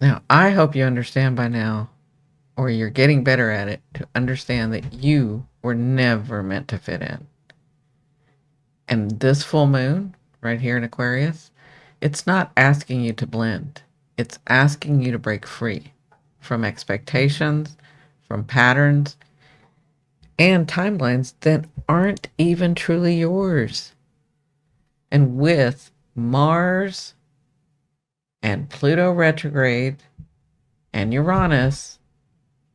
Now, I hope you understand by now, or you're getting better at it, to understand that you were never meant to fit in. And this full moon, right here in Aquarius, it's not asking you to blend. It's asking you to break free from expectations, from patterns, and timelines that aren't even truly yours. And with Mars and Pluto retrograde and Uranus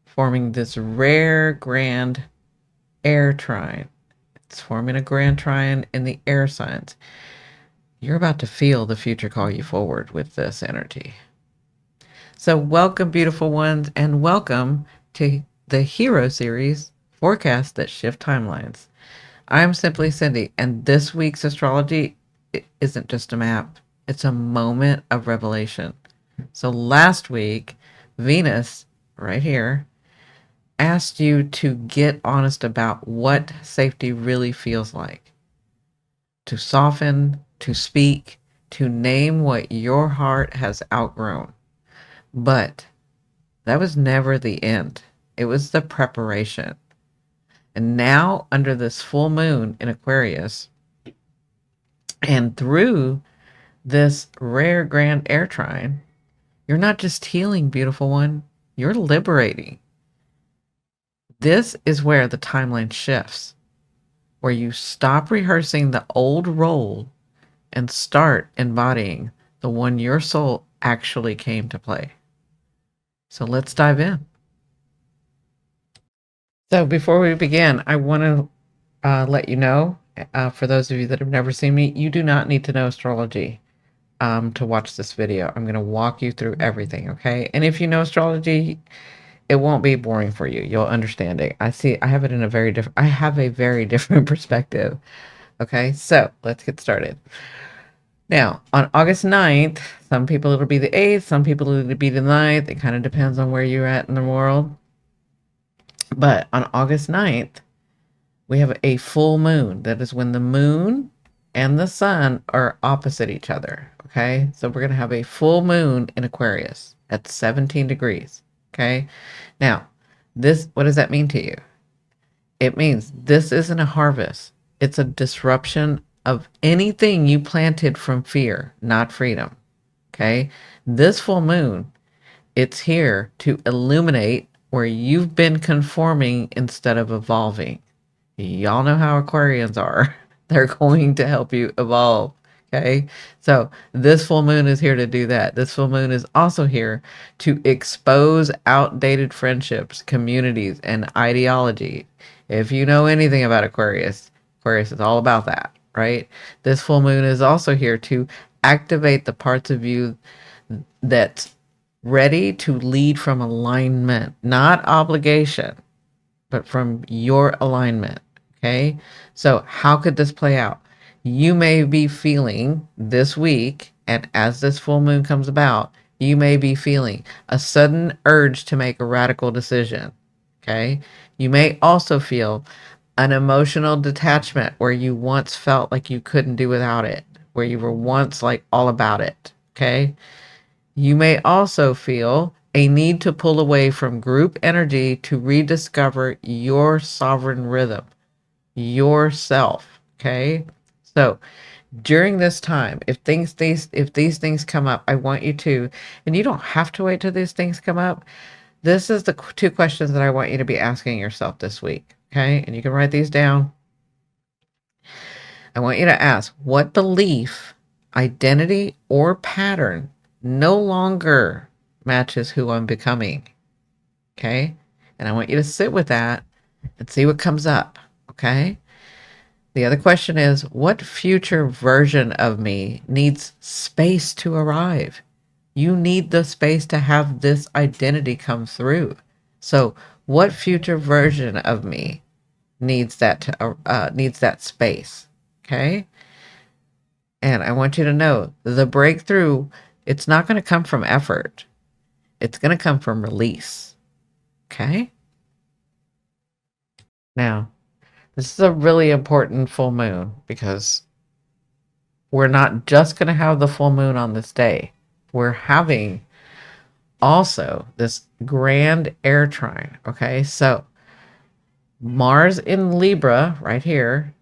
forming this rare Grand Air Trine, it's forming a Grand Trine in the air signs. You're about to feel the future call you forward with this energy. So, welcome, beautiful ones, and welcome to the Hero Series Forecast That Shift Timelines. I'm simply Cindi, and this week's astrology isn't just a map, it's a moment of revelation. So, last week, Venus, right here, asked you to get honest about what safety really feels like, to soften, to speak, to name what your heart has outgrown. But that was never the end. It was the preparation. And now, under this full moon in Aquarius, and through this rare Grand Air Trine, you're not just healing, beautiful one, you're liberating. This is where the timeline shifts, where you stop rehearsing the old role and start embodying the one your soul actually came to play. So let's dive in. So before we begin, I want to let you know, for those of you that have never seen me, you do not need to know astrology to watch this video. I'm going to walk you through everything, okay? And if you know astrology, it won't be boring for you. You'll understand it. I have it in a very different, I have a very different perspective. Okay, so let's get started. Now, on August 9th, some people it'll be the 8th, some people it'll be the 9th. It kind of depends on where you're at in the world. But on August 9th, we have a full moon. That is when the moon and the sun are opposite each other. Okay, so we're going to have a full moon in Aquarius at 17 degrees. Okay, now what does that mean to you? It means this isn't a harvest, it's a disruption of anything you planted from fear, not freedom. Okay, this full moon, it's here to illuminate where you've been conforming instead of evolving. Y'all know how Aquarians are. They're going to help you evolve. Okay, so this full moon is here to do that. This full moon is also here to expose outdated friendships, communities, and ideology. If you know anything about Aquarius, Aquarius is all about that, right? This full moon is also here to activate the parts of you that's ready to lead from alignment, not obligation, but from your alignment. Okay, so how could this play out? You may be feeling this week, and as this full moon comes about, you may be feeling a sudden urge to make a radical decision. Okay, you may also feel an emotional detachment where you once felt like you couldn't do without it, where you were once like all about it. Okay, you may also feel a need to pull away from group energy to rediscover your sovereign rhythm, yourself. Okay, so during this time, if these things come up, I want you to, and you don't have to wait till these things come up. This is the two questions that I want you to be asking yourself this week. Okay, and you can write these down. I want you to ask, what belief, identity, or pattern no longer matches who I'm becoming? Okay, and I want you to sit with that and see what comes up. Okay, the other question is, what future version of me needs space to arrive? You need the space to have this identity come through. So what future version of me needs that space? Okay, and I want you to know the breakthrough, it's not going to come from effort, it's going to come from release. Okay, now this is a really important full moon because we're not just going to have the full moon on this day. We're having also this Grand Air Trine. Okay, so Mars in Libra right here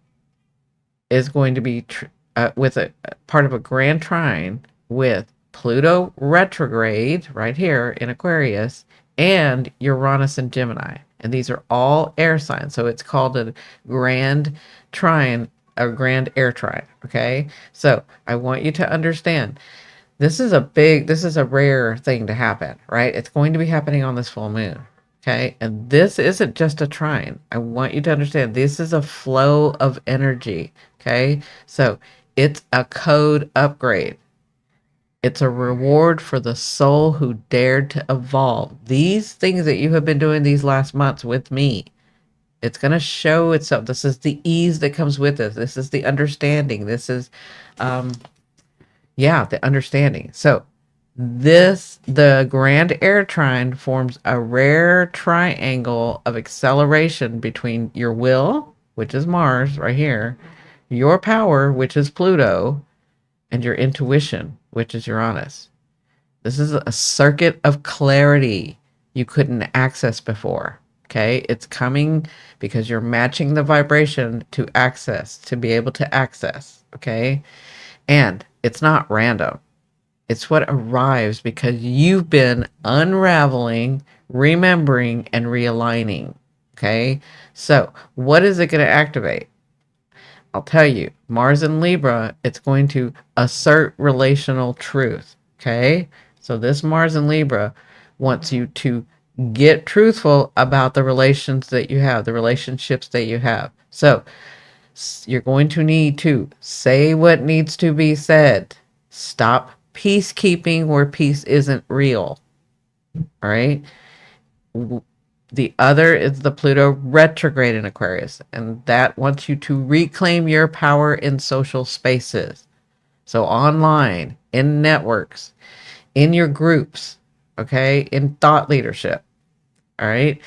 is going to be with a part of a Grand Trine with Pluto retrograde right here in Aquarius and Uranus in Gemini. And these are all air signs. So it's called a Grand Trine, a Grand Air Trine. Okay. So I want you to understand this is a rare thing to happen, right? It's going to be happening on this full moon. Okay. And this isn't just a trine. I want you to understand this is a flow of energy. Okay. So it's a code upgrade. It's a reward for the soul who dared to evolve. These things that you have been doing these last months with me, it's going to show itself. This is the ease that comes with it. This is the understanding. This is, the understanding. So the Grand Air Trine forms a rare triangle of acceleration between your will, which is Mars right here, your power, which is Pluto, and your intuition, which is Uranus. This is a circuit of clarity you couldn't access before. Okay, it's coming because you're matching the vibration to access, to be able to access. Okay, and it's not random. It's what arrives because you've been unraveling, remembering, and realigning. Okay, so what is it going to activate? I'll tell you, Mars in Libra, it's going to assert relational truth. Okay, so this Mars in Libra wants you to get truthful about the relations that you have, the relationships that you have. So you're going to need to say what needs to be said. Stop peacekeeping where peace isn't real. All right. The other is the Pluto retrograde in Aquarius, and that wants you to reclaim your power in social spaces. So online, in networks, in your groups, okay, in thought leadership. All right.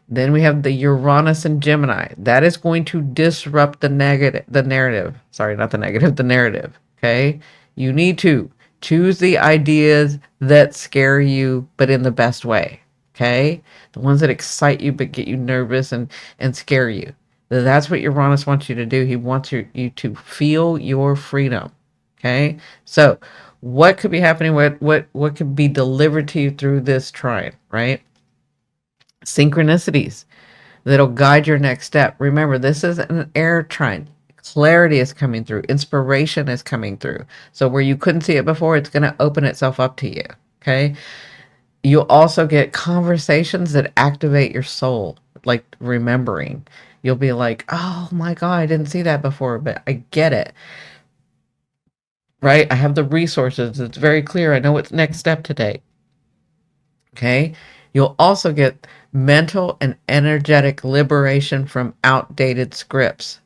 Then we have the Uranus and Gemini. That is going to disrupt the narrative. Sorry, not the negative, the narrative. Okay. You need to choose the ideas that scare you, but in the best way. Okay. The ones that excite you, but get you nervous and scare you. That's what Uranus wants you to do. He wants you to feel your freedom. Okay. So what could be happening? What could be delivered to you through this trine, right? Synchronicities that'll guide your next step. Remember, this is an air trine. Clarity is coming through. Inspiration is coming through. So where you couldn't see it before, it's going to open itself up to you. Okay. You'll also get conversations that activate your soul, like remembering. You'll be like, oh my God, I didn't see that before, but I get it. Right? I have the resources. It's very clear. I know what's next step today. Okay. You'll also get mental and energetic liberation from outdated scripts.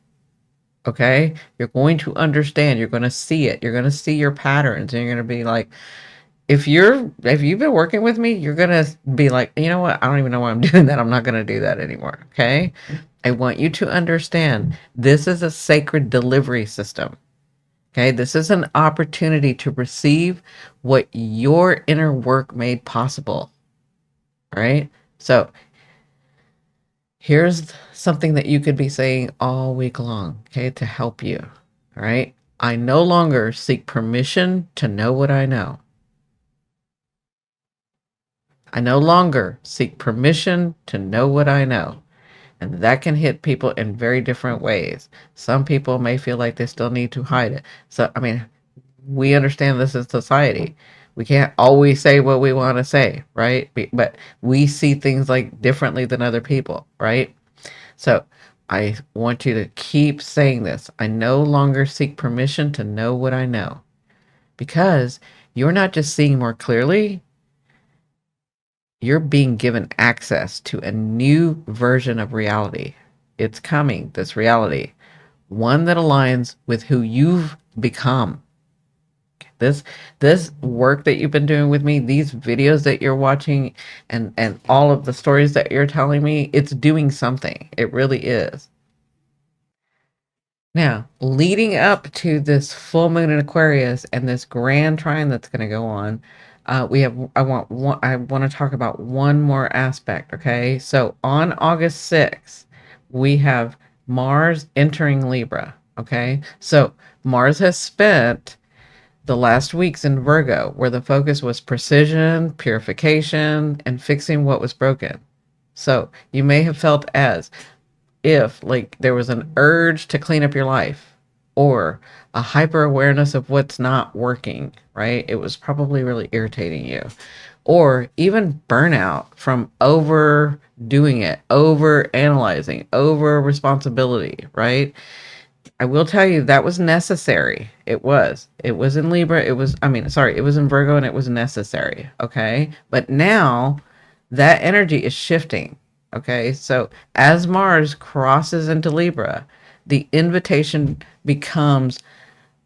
Okay. You're going to understand. You're going to see it. You're going to see your patterns, and you're going to be like, if you've been working with me, you're going to be like, you know what? I don't even know why I'm doing that. I'm not going to do that anymore. Okay. I want you to understand this is a sacred delivery system. Okay, this is an opportunity to receive what your inner work made possible. All right. So here's something that you could be saying all week long, okay, to help you. All right. I no longer seek permission to know what I know. I no longer seek permission to know what I know. And that can hit people in very different ways. Some people may feel like they still need to hide it. So, I mean, we understand this is society. We can't always say what we want to say, right? But we see things like differently than other people, right? So I want you to keep saying this. I no longer seek permission to know what I know, because you're not just seeing more clearly, you're being given access to a new version of reality. It's coming, this reality, one that aligns with who you've become. This work that you've been doing with me, these videos that you're watching, and all of the stories that you're telling me, it's doing something. It really is. Now, leading up to this full moon in Aquarius and this grand trine that's going to go on, I want to talk about one more aspect. Okay. So on August 6th, we have Mars entering Libra. Okay. So Mars has spent the last weeks in Virgo, where the focus was precision, purification, and fixing what was broken. So you may have felt as if like there was an urge to clean up your life or a hyper awareness of what's not working, right? It was probably really irritating you. Or even burnout from overdoing it, over analyzing, over responsibility, right? I will tell you that was necessary. It was. It was in Libra. It was in Virgo and it was necessary. Okay. But now that energy is shifting. Okay. So as Mars crosses into Libra, the invitation becomes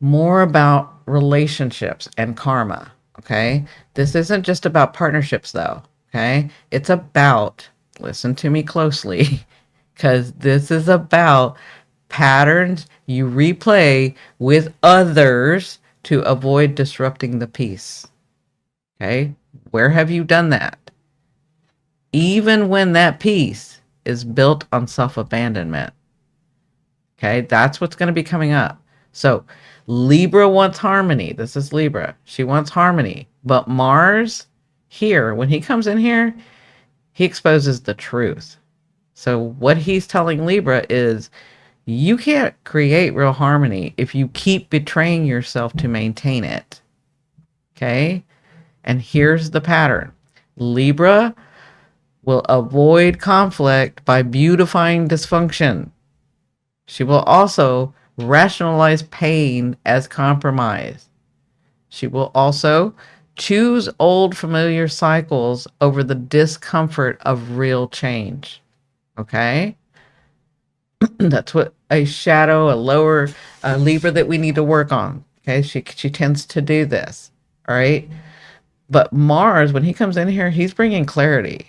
more about relationships and karma. Okay. This isn't just about partnerships, though. Okay. It's about, listen to me closely, because this is about patterns you replay with others to avoid disrupting the peace. Okay. Where have you done that? Even when that peace is built on self abandonment. Okay. That's what's going to be coming up. So Libra wants harmony. This is Libra. She wants harmony. But Mars here, when he comes in here, he exposes the truth. So what he's telling Libra is you can't create real harmony if you keep betraying yourself to maintain it. Okay? And here's the pattern. Libra will avoid conflict by beautifying dysfunction. She will also rationalize pain as compromise. She will also choose old familiar cycles over the discomfort of real change. Okay? That's what a shadow, a lower Libra that we need to work on. Okay? She tends to do this. All right? But Mars, when he comes in here, he's bringing clarity.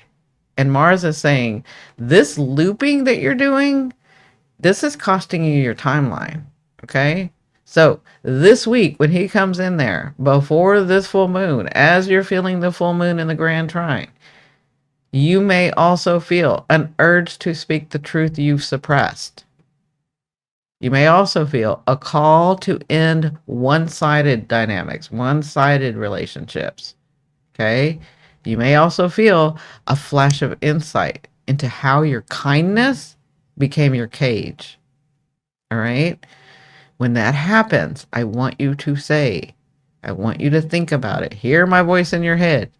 And Mars is saying, this looping that you're doing, this is costing you your timeline. Okay? So this week, when he comes in there, before this full moon, as you're feeling the full moon in the Grand Trine, you may also feel an urge to speak the truth you've suppressed. You may also feel a call to end one-sided dynamics, one-sided relationships. Okay? You may also feel a flash of insight into how your kindness became your cage. All right? When that happens, I want you to think about it. Hear my voice in your head.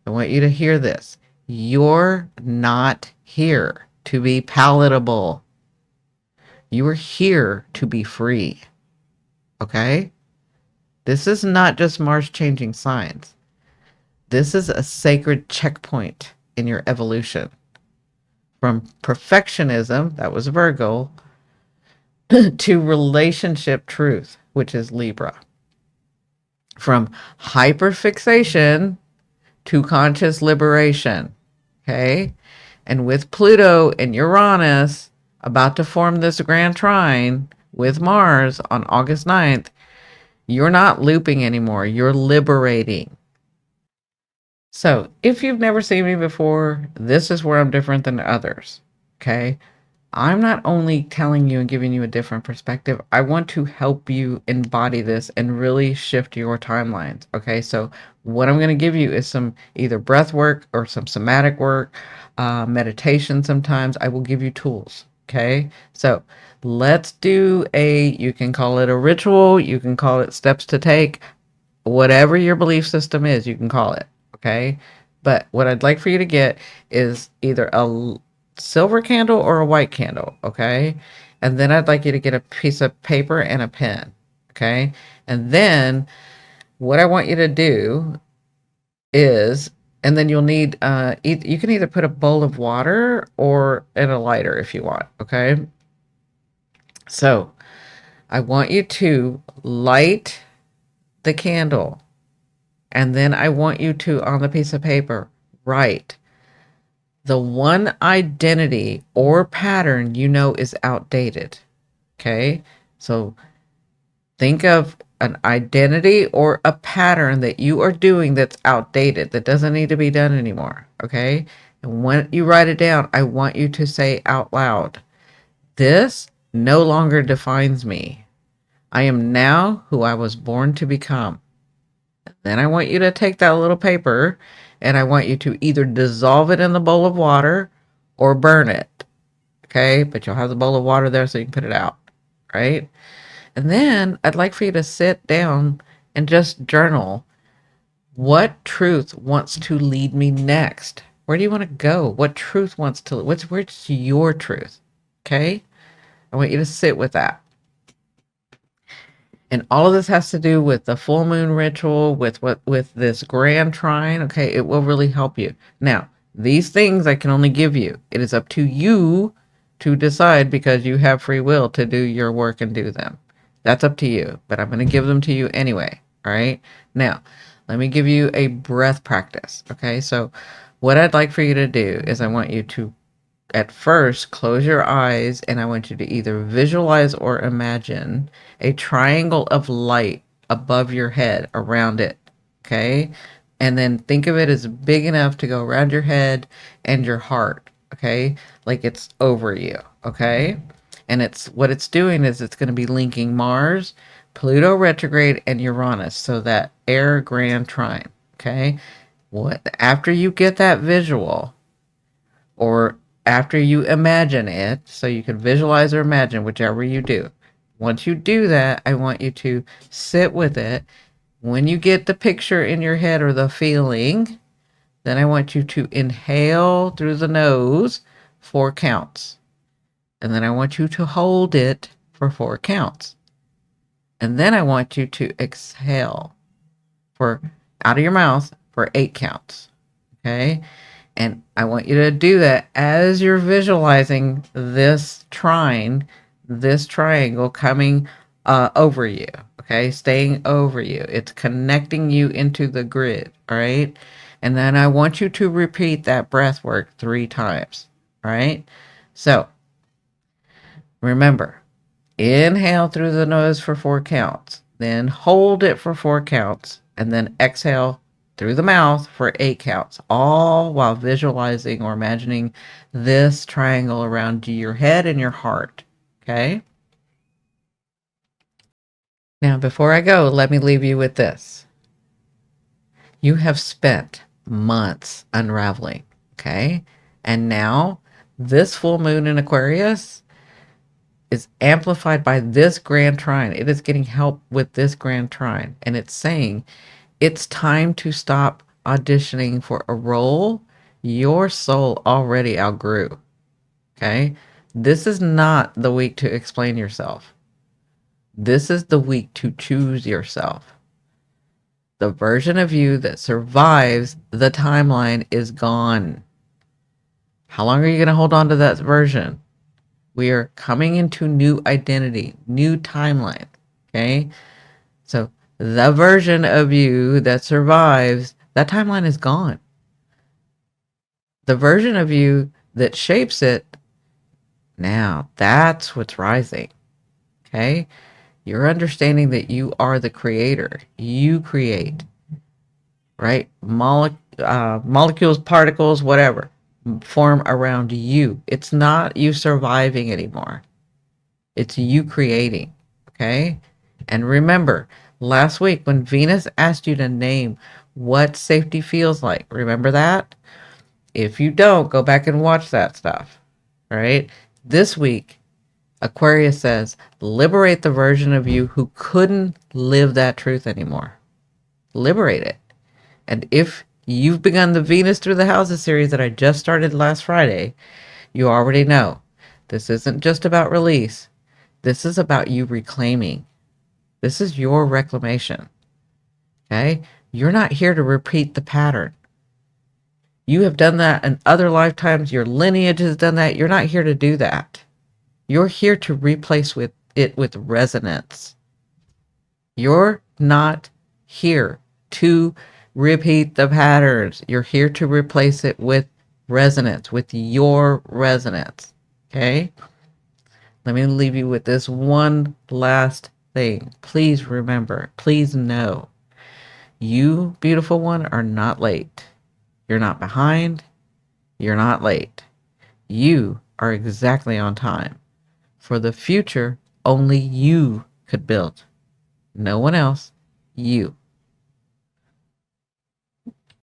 I want you to hear this. You're not here to be palatable. You are here to be free. Okay? This is not just Mars changing signs. This is a sacred checkpoint in your evolution. From perfectionism, that was Virgo, to relationship truth, which is Libra. From hyperfixation to conscious liberation. Okay? And with Pluto and Uranus about to form this Grand Trine with Mars on August 9th, you're not looping anymore. You're liberating. So if you've never seen me before, this is where I'm different than others. Okay? I'm not only telling you and giving you a different perspective, I want to help you embody this and really shift your timelines. Okay, so what I'm going to give you is some either breath work or some somatic work, meditation sometimes. I will give you tools. Okay, so let's do you can call it a ritual, you can call it steps to take, whatever your belief system is, you can call it. Okay, but what I'd like for you to get is either a silver candle or a white candle, okay? And then I'd like you to get a piece of paper and a pen, okay? And then what I want you to do is, and then you'll need, you can either put a bowl of water or in a lighter if you want, okay? So I want you to light the candle, and then I want you to, on the piece of paper, write the one identity or pattern you know is outdated. Okay? So think of an identity or a pattern that you are doing that's outdated, that doesn't need to be done anymore. Okay. And when you write it down, I want you to say out loud, this no longer defines me. I am now who I was born to become. Then I want you to take that little paper and I want you to either dissolve it in the bowl of water or burn it. Okay. But you'll have the bowl of water there so you can put it out. Right. And then I'd like for you to sit down and just journal. What truth wants to lead me next? Where do you want to go? Where's your truth? Okay. I want you to sit with that. And all of this has to do with the full moon ritual, with this Grand Trine. Okay, it will really help you. Now, these things I can only give you. It is up to you to decide, because you have free will to do your work and do them. That's up to you, but I'm going to give them to you anyway. All right. Now, let me give you a breath practice. Okay, so what I'd like for you to do is I want you to at first close your eyes, and I want you to either visualize or imagine a triangle of light above your head, around it. Okay. And then think of it as big enough to go around your head and your heart. Okay. Like it's over you. Okay. And what it's doing is it's going to be linking Mars, Pluto retrograde, and Uranus. So that air Grand Trine. Okay. After you get that visual, or after you imagine it, so you can visualize or imagine, whichever you do. Once you do that, I want you to sit with it. When you get the picture in your head or the feeling, then I want you to inhale through the nose 4 counts. And then I want you to hold it for 4 counts. And then I want you to exhale out of your mouth for 8 counts. Okay? And I want you to do that as you're visualizing this triangle coming over you. Okay, staying over you. It's connecting you into the grid. All right. And then I want you to repeat that breath work 3 times. All right. So remember, inhale through the nose for 4 counts, then hold it for 4 counts, and then exhale through the mouth for 8 counts, all while visualizing or imagining this triangle around your head and your heart. Okay? Now, before I go, let me leave you with this. You have spent months unraveling, okay? And now, this full moon in Aquarius is amplified by this Grand Trine. It is getting help with this Grand Trine. And it's saying, it's time to stop auditioning for a role your soul already outgrew. Okay? This is not the week to explain yourself. This is the week to choose yourself. The version of you that survives the timeline is gone. How long are you going to hold on to that version? We are coming into new identity, new timeline. Okay? So the version of you that survives, that timeline is gone. The version of you that shapes it, now that's what's rising. Okay? You're understanding that you are the creator. You create, right? Molecules, particles, whatever, form around you. It's not you surviving anymore. It's you creating. Okay? And remember, last week when Venus asked you to name what safety feels like, remember that? If you don't, go back and watch that stuff. All right? This week, Aquarius says, liberate the version of you who couldn't live that truth anymore. Liberate it. And if you've begun the Venus Through the Houses series that I just started last Friday, you already know this isn't just about release. This is about you reclaiming. This is your reclamation. Okay? You're not here to repeat the pattern. You have done that in other lifetimes. Your lineage has done that. You're not here to do that. You're here to replace it with resonance. You're not here to repeat the patterns. You're here to replace it with resonance, with your resonance. Okay? Let me leave you with this one last thing. Please remember, please know, you, beautiful one, are not late. You're not behind. You're not late. You are exactly on time. For the future, only you could build. No one else. You.